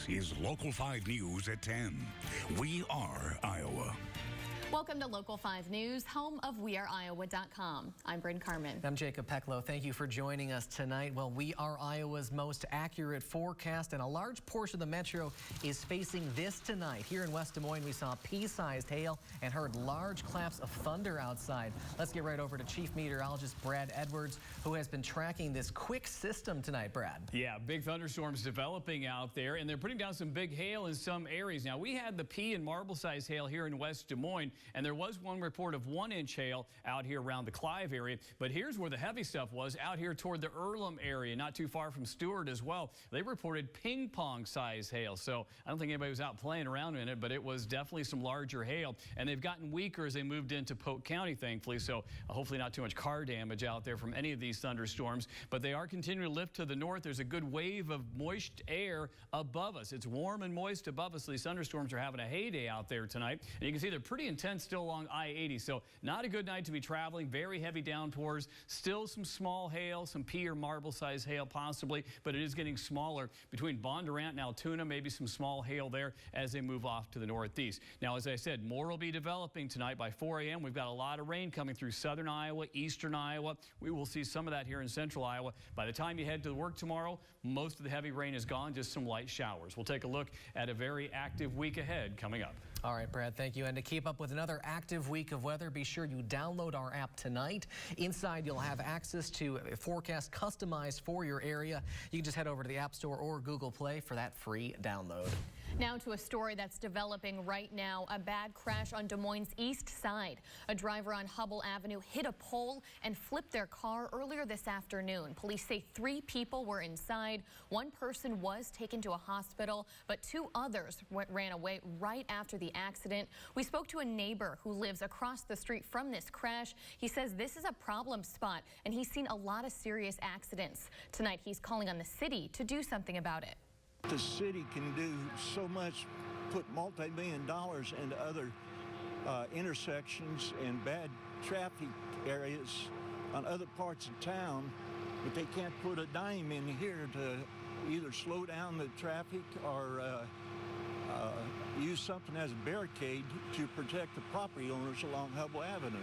is Local 5 News at 10. We are Iowa. Welcome to Local 5 News, home of WeAreIowa.com. I'm Bryn Carmen. I'm Jacob Peklo. Thank you for joining us tonight. Well, we are Iowa's most accurate forecast, and a large portion of the metro is facing this tonight. Here in West Des Moines, we saw pea-sized hail and heard large claps of thunder outside. Let's get right over to Chief Meteorologist Brad Edwards, who has been tracking this quick system tonight. Brad. Yeah, big thunderstorms developing out there, and they're putting down some big hail in some areas. Now, we had the pea and marble-sized hail here in West Des Moines, and there was one report of 1-inch hail out here around the Clive area. But here's where the heavy stuff was, out here toward the Earlham area, not too far from Stewart as well. They reported ping-pong size hail. So I don't think anybody was out playing around in it, but it was definitely some larger hail. And they've gotten weaker as they moved into Polk County, thankfully. So hopefully not too much car damage out there from any of these thunderstorms. But they are continuing to lift to the north. There's a good wave of moist air above us. It's warm and moist above us. So these thunderstorms are having a heyday out there tonight. And you can see they're pretty intense still along I-80, so not a good night to be traveling. Very heavy downpours, still some small hail, some pea or marble size hail possibly, but it is getting smaller between Bondurant and Altoona. Maybe some small hail there as they move off to the northeast. Now, as I said, more will be developing tonight. By 4 a.m. we've got a lot of rain coming through southern Iowa, eastern Iowa. We will see some of that here in central Iowa. By the time you head to work tomorrow, most of the heavy rain is gone, just some light showers. We'll take a look at a very active week ahead coming up. All right, Brad, thank you. And to keep up with another active week of weather, be sure you download our app tonight. Inside, you'll have access to a forecast customized for your area. You can just head over to the App Store or Google Play for that free download. Now to a story that's developing right now. A bad crash on Des Moines' east side. A driver on Hubble Avenue hit a pole and flipped their car earlier this afternoon. Police say 3 people were inside. 1 person was taken to a hospital, but 2 others ran away right after the accident. We spoke to a neighbor who lives across the street from this crash. He says this is a problem spot and he's seen a lot of serious accidents. Tonight he's calling on the city to do something about it. The city can do so much, put multi-million dollars into other intersections and bad traffic areas on other parts of town, but they can't put a dime in here to either slow down the traffic or use something as a barricade to protect the property owners along Hubble Avenue.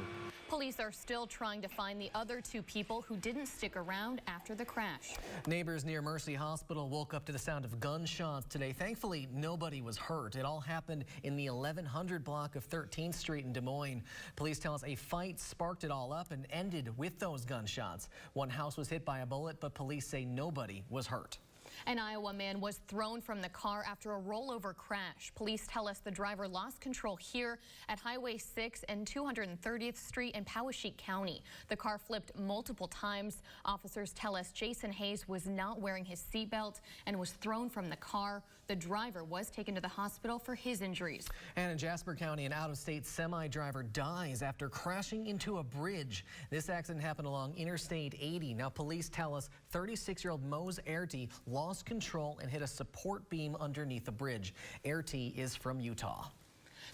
Police are still trying to find the other 2 people who didn't stick around after the crash. Neighbors near Mercy Hospital woke up to the sound of gunshots today. Thankfully, nobody was hurt. It all happened in the 1100 block of 13th Street in Des Moines. Police tell us a fight sparked it all up and ended with those gunshots. One house was hit by a bullet, but police say nobody was hurt. An Iowa man was thrown from the car after a rollover crash. Police tell us the driver lost control here at Highway 6 and 230th Street in Poweshiek County. The car flipped multiple times. Officers tell us Jason Hayes was not wearing his seatbelt and was thrown from the car. The driver was taken to the hospital for his injuries. And in Jasper County, an out-of-state semi-driver dies after crashing into a bridge. This accident happened along Interstate 80. Now, police tell us 36-year-old Mose Airty lost control and hit a support beam underneath the bridge. Airty is from Utah.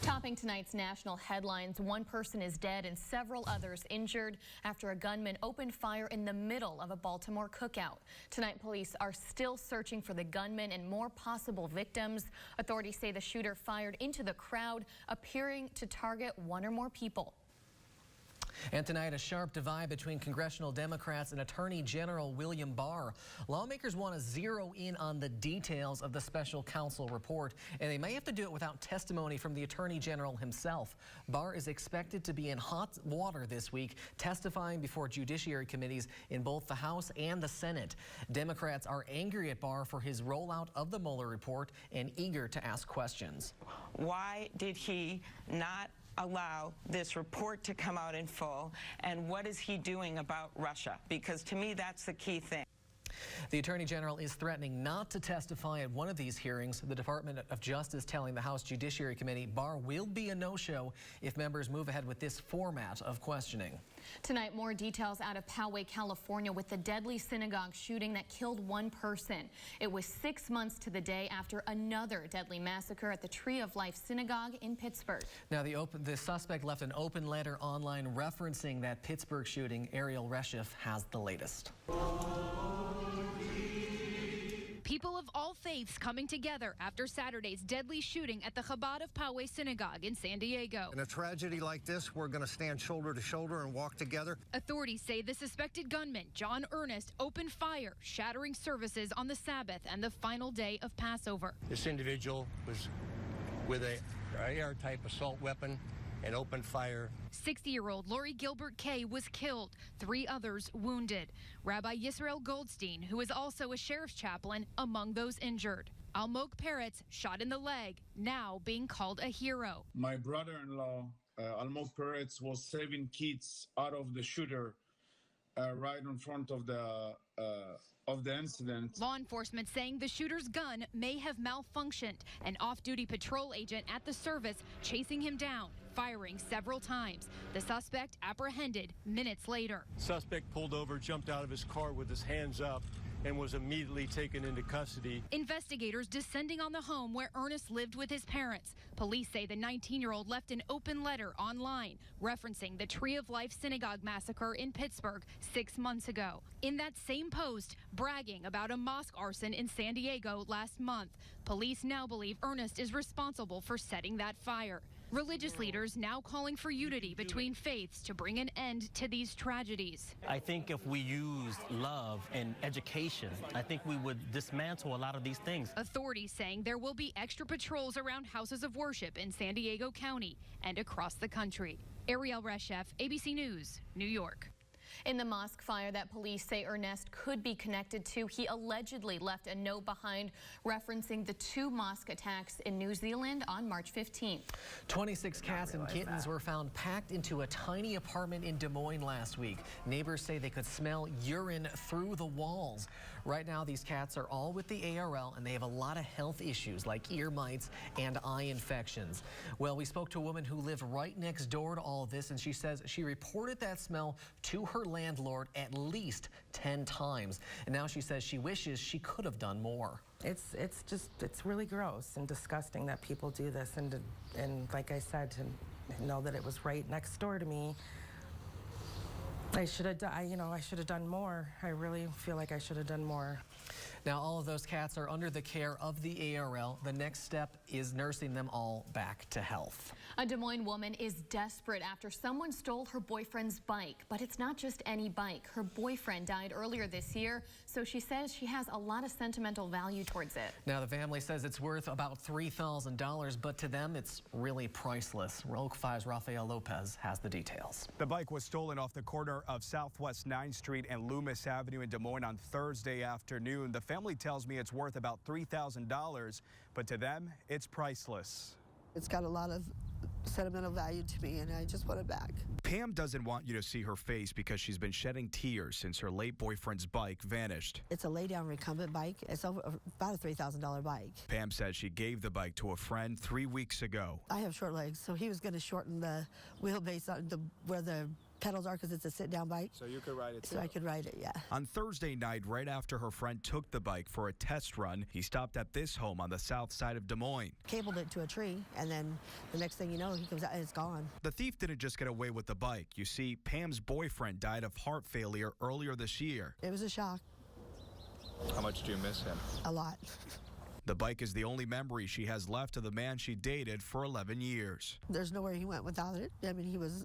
Topping tonight's national headlines, 1 person is dead and several others injured after a gunman opened fire in the middle of a Baltimore cookout. Tonight, police are still searching for the gunman and more possible victims. Authorities say the shooter fired into the crowd, appearing to target 1 or more people. And tonight, a sharp divide between congressional Democrats and Attorney General William Barr. Lawmakers want to zero in on the details of the special counsel report, and they may have to do it without testimony from the Attorney General himself. Barr is expected to be in hot water this week, testifying before judiciary committees in both the House and the Senate. Democrats are angry at Barr for his rollout of the Mueller report and eager to ask questions. Why did he not allow this report to come out in full, and what is he doing about Russia? Because to me, that's the key thing. The Attorney General is threatening not to testify at one of these hearings. The Department of Justice telling the House Judiciary Committee Barr will be a no-show if members move ahead with this format of questioning. Tonight, more details out of Poway, California, with the deadly synagogue shooting that killed 1 person. It was 6 months to the day after another deadly massacre at the Tree of Life Synagogue in Pittsburgh. Now, the suspect left an open letter online referencing that Pittsburgh shooting. Ariel Reshef has the latest. People of all faiths coming together after Saturday's deadly shooting at the Chabad of Poway Synagogue in San Diego. In a tragedy like this, we're going to stand shoulder to shoulder and walk together. Authorities say the suspected gunman, John Earnest, opened fire, shattering services on the Sabbath and the final day of Passover. This individual was with a AR-type assault weapon and opened fire. 60-year-old Lori Gilbert Kay was killed, 3 others wounded. Rabbi Yisrael Goldstein, who is also a sheriff's chaplain, among those injured. Almog Peretz, shot in the leg, now being called a hero. My brother-in-law, Almog Peretz, was saving kids out of the shooter right in front of the incident. Law enforcement saying the shooter's gun may have malfunctioned. An off-duty patrol agent at the service chasing him down, firing several times. The suspect apprehended minutes later. Suspect pulled over, jumped out of his car with his hands up, and was immediately taken into custody. Investigators descending on the home where Ernest lived with his parents. Police say the 19-year-old left an open letter online referencing the Tree of Life Synagogue massacre in Pittsburgh 6 months ago. In that same post, bragging about a mosque arson in San Diego last month. Police now believe Ernest is responsible for setting that fire. Religious leaders now calling for unity between faiths to bring an end to these tragedies. I think if we used love and education, I think we would dismantle a lot of these things. Authorities saying there will be extra patrols around houses of worship in San Diego County and across the country. Ariel Reshef, ABC News, New York. In the mosque fire that police say Ernest could be connected to, he allegedly left a note behind referencing the 2 mosque attacks in New Zealand on March 15th. 26 cats and kittens were found packed into a tiny apartment in Des Moines last week. Neighbors say they could smell urine through the walls. Right now, these cats are all with the ARL, and they have a lot of health issues like ear mites and eye infections. Well, we spoke to a woman who lived right next door to all of this, and she says she reported that smell to her landlord at least 10 times. And now she says she wishes she could have done more. It's really gross and disgusting that people do this, and like I said, to know that it was right next door to me. I should have done more. I really feel like I should have done more. Now, all of those cats are under the care of the ARL. The next step is nursing them all back to health. A Des Moines woman is desperate after someone stole her boyfriend's bike. But it's not just any bike. Her boyfriend died earlier this year, so she says she has a lot of sentimental value towards it. Now, the family says it's worth about $3,000, but to them, it's really priceless. Rogue 5's Rafael Lopez has the details. The bike was stolen off the corner of Southwest 9th Street and Loomis Avenue in Des Moines on Thursday afternoon. The family tells me it's worth about $3,000, but to them, it's priceless. It's got a lot of sentimental value to me, and I just want it back. Pam doesn't want you to see her face because she's been shedding tears since her late boyfriend's bike vanished. It's a lay-down recumbent bike. It's about a $3,000 bike. Pam says she gave the bike to a friend 3 weeks ago. I have short legs, so he was going to shorten the wheelbase on where the pedals are, because it's a sit-down bike. So you could ride it too? So I could ride it, yeah. On Thursday night, right after her friend took the bike for a test run, he stopped at this home on the south side of Des Moines. Cabled it to a tree, and then the next thing you know, he comes out and it's gone. The thief didn't just get away with the bike. You see, Pam's boyfriend died of heart failure earlier this year. It was a shock. How much do you miss him? A lot. The bike is the only memory she has left of the man she dated for 11 years. There's nowhere he went without it. I mean, he was...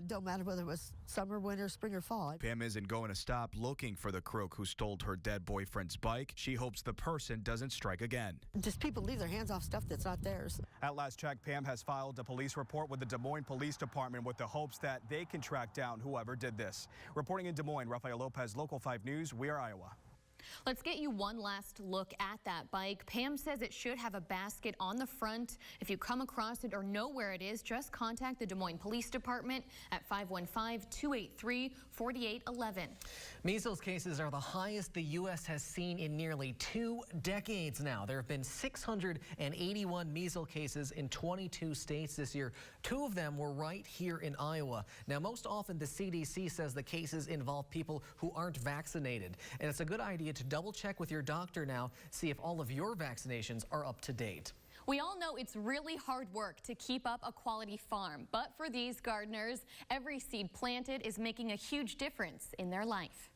Don't matter whether it was summer, winter, spring, or fall. Pam isn't going to stop looking for the crook who stole her dead boyfriend's bike. She hopes the person doesn't strike again. Just people leave their hands off stuff that's not theirs. At last check, Pam has filed a police report with the Des Moines Police Department with the hopes that they can track down whoever did this. Reporting in Des Moines, Rafael Lopez, Local 5 News. We are Iowa. Let's get you one last look at that bike. Pam says it should have a basket on the front. If you come across it or know where it is, just contact the Des Moines Police Department at 515-283-4811. Measles cases are the highest the U.S. has seen in nearly 2 decades now. There have been 681 measles cases in 22 states this year. 2 of them were right here in Iowa. Now, most often the CDC says the cases involve people who aren't vaccinated. And it's a good idea to double check with your doctor now, see if all of your vaccinations are up to date. We all know it's really hard work to keep up a quality farm, but for these gardeners, every seed planted is making a huge difference in their life.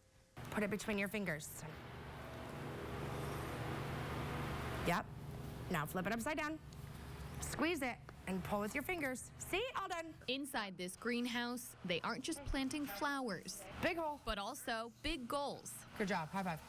Put it between your fingers. Yep. Now flip it upside down. Squeeze it and pull with your fingers. See? All done. Inside this greenhouse, they aren't just planting flowers, Big hole. but also big goals. Good job. High five.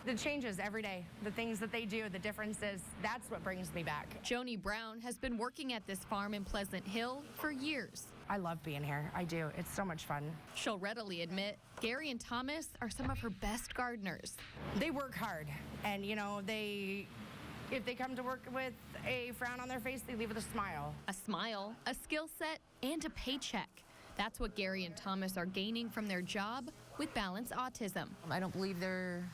The changes every day, the things that they do, the differences, that's what brings me back. Joni Brown has been working at this farm in Pleasant Hill for years. I love being here. I do. It's so much fun. She'll readily admit Gary and Thomas are some of her best gardeners. They work hard, and you know, if they come to work with a frown on their face, they leave with a smile. A smile, a skill set, and a paycheck. That's what Gary and Thomas are gaining from their job with Balance Autism. I don't believe there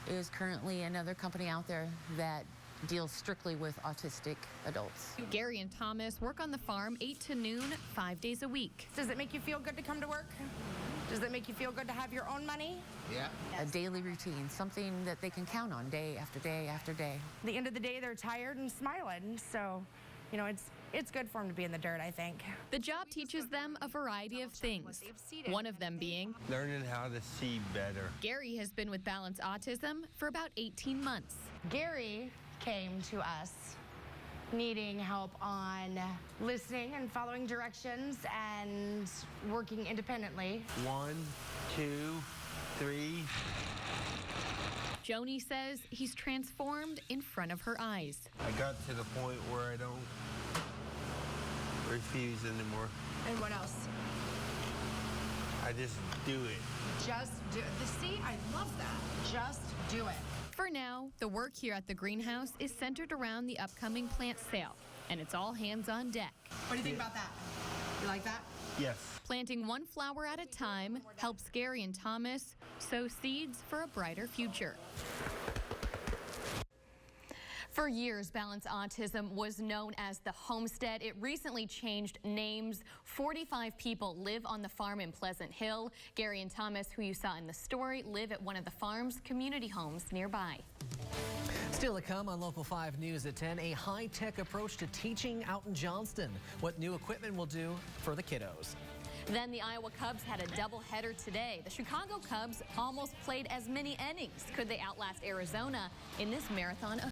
is currently another company out there that deals strictly with autistic adults. Gary and Thomas work on the farm 8 to noon, 5 days a week. Does it make you feel good to come to work? Does it make you feel good to have your own money? Yeah. A daily routine, something that they can count on day after day after day. At the end of the day, they're tired and smiling, so, you know, it's good for them to be in the dirt, I think. The job teaches them a variety of things, one of them being learning how to see better. Gary has been with Balance Autism for about 18 months. Gary came to us needing help on listening and following directions and working independently. 1, 2, 3. Joni says he's transformed in front of her eyes. I got to the point where I don't refuse anymore. And what else? I just do it. Just do it. See, I love that. Just do it. For now, the work here at the greenhouse is centered around the upcoming plant sale, and it's all hands on deck. What do you think about that? You like that? Yes. Planting one flower at a time helps Gary and Thomas sow seeds for a brighter future. For years, Balance Autism was known as the Homestead. It recently changed names. 45 people live on the farm in Pleasant Hill. Gary and Thomas, who you saw in the story, live at one of the farm's community homes nearby. Still to come on Local 5 News at 10, a high-tech approach to teaching out in Johnston. What new equipment will do for the kiddos. Then the Iowa Cubs had a doubleheader today. The Chicago Cubs almost played as many innings. Could they outlast Arizona in this marathon of